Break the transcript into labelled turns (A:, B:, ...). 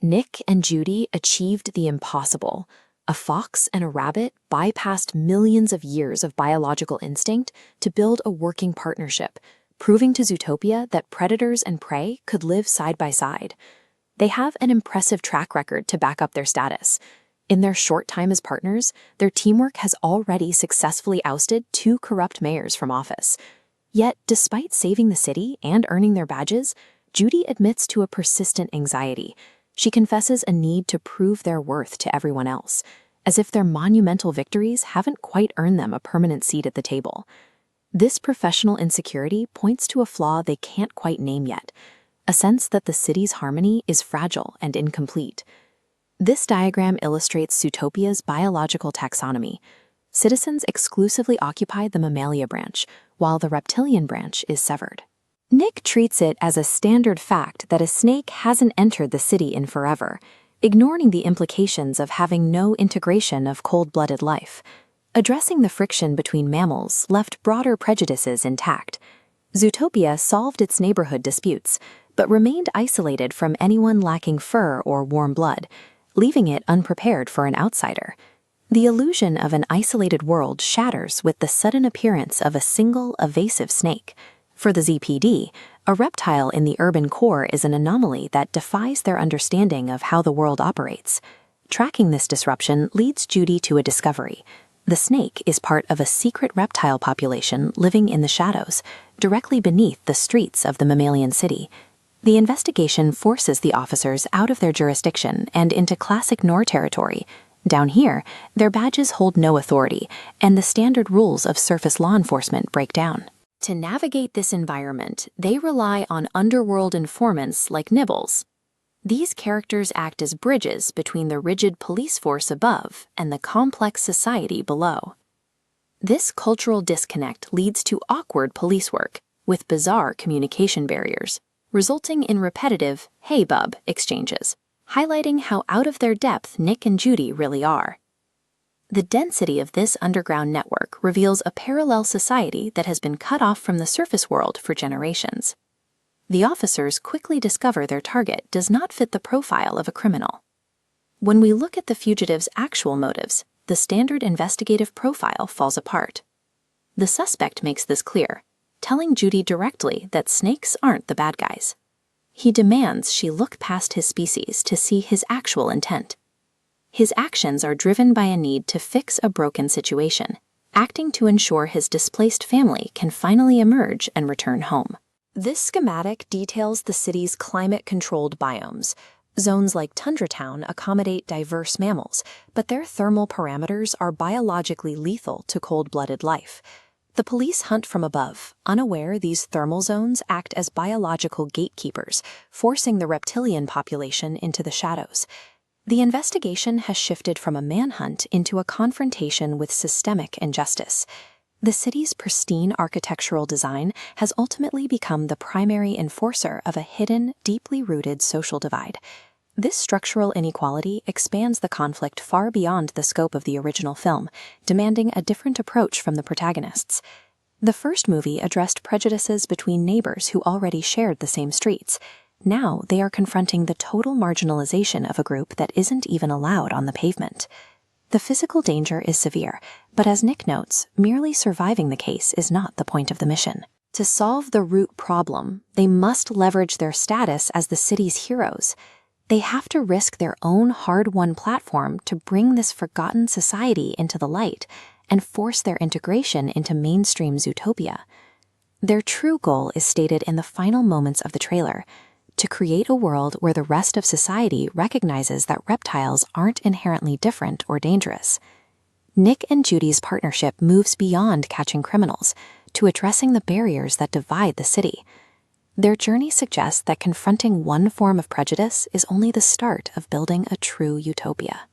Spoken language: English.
A: Nick and Judy achieved the impossible. A fox and a rabbit bypassed millions of years of biological instinct to build a working partnership, proving to Zootopia that predators and prey could live side by side. They have an impressive track record to back up their status. In their short time as partners, their teamwork has already successfully ousted 2 corrupt mayors from office. Yet, despite saving the city and earning their badges, Judy admits to a persistent anxiety. She confesses a need to prove their worth to everyone else, as if their monumental victories haven't quite earned them a permanent seat at the table. This professional insecurity points to a flaw they can't quite name yet, a sense that the city's harmony is fragile and incomplete. This diagram illustrates Zootopia's biological taxonomy. Citizens exclusively occupy the mammalia branch, while the reptilian branch is severed. Nick treats it as a standard fact that a snake hasn't entered the city in forever, ignoring the implications of having no integration of cold-blooded life. Addressing the friction between mammals left broader prejudices intact. Zootopia solved its neighborhood disputes, but remained isolated from anyone lacking fur or warm blood, leaving it unprepared for an outsider. The illusion of an isolated world shatters with the sudden appearance of a single, evasive snake. For the ZPD, a reptile in the urban core is an anomaly that defies their understanding of how the world operates. Tracking this disruption leads Judy to a discovery. The snake is part of a secret reptile population living in the shadows, directly beneath the streets of the mammalian city. The investigation forces the officers out of their jurisdiction and into classic Noir territory. Down here, their badges hold no authority, and the standard rules of surface law enforcement break down. To navigate this environment, they rely on underworld informants like Nibbles. These characters act as bridges between the rigid police force above and the complex society below. This cultural disconnect leads to awkward police work, with bizarre communication barriers, resulting in repetitive "hey bub" exchanges, highlighting how out of their depth Nick and Judy really are. The density of this underground network reveals a parallel society that has been cut off from the surface world for generations. The officers quickly discover their target does not fit the profile of a criminal. When we look at the fugitive's actual motives, the standard investigative profile falls apart. The suspect makes this clear, telling Judy directly that snakes aren't the bad guys. He demands she look past his species to see his actual intent. His actions are driven by a need to fix a broken situation, acting to ensure his displaced family can finally emerge and return home. This schematic details the city's climate-controlled biomes. Zones like Tundra Town accommodate diverse mammals, but their thermal parameters are biologically lethal to cold-blooded life. The police hunt from above, unaware these thermal zones act as biological gatekeepers, forcing the reptilian population into the shadows. The investigation has shifted from a manhunt into a confrontation with systemic injustice. The city's pristine architectural design has ultimately become the primary enforcer of a hidden, deeply rooted social divide. This structural inequality expands the conflict far beyond the scope of the original film, demanding a different approach from the protagonists. The first movie addressed prejudices between neighbors who already shared the same streets. Now they are confronting the total marginalization of a group that isn't even allowed on the pavement. The physical danger is severe, but as Nick notes, merely surviving the case is not the point of the mission. To solve the root problem, they must leverage their status as the city's heroes. They have to risk their own hard-won platform to bring this forgotten society into the light and force their integration into mainstream Zootopia. Their true goal is stated in the final moments of the trailer: to create a world where the rest of society recognizes that reptiles aren't inherently different or dangerous. Nick and Judy's partnership moves beyond catching criminals to addressing the barriers that divide the city. Their journey suggests that confronting one form of prejudice is only the start of building a true utopia.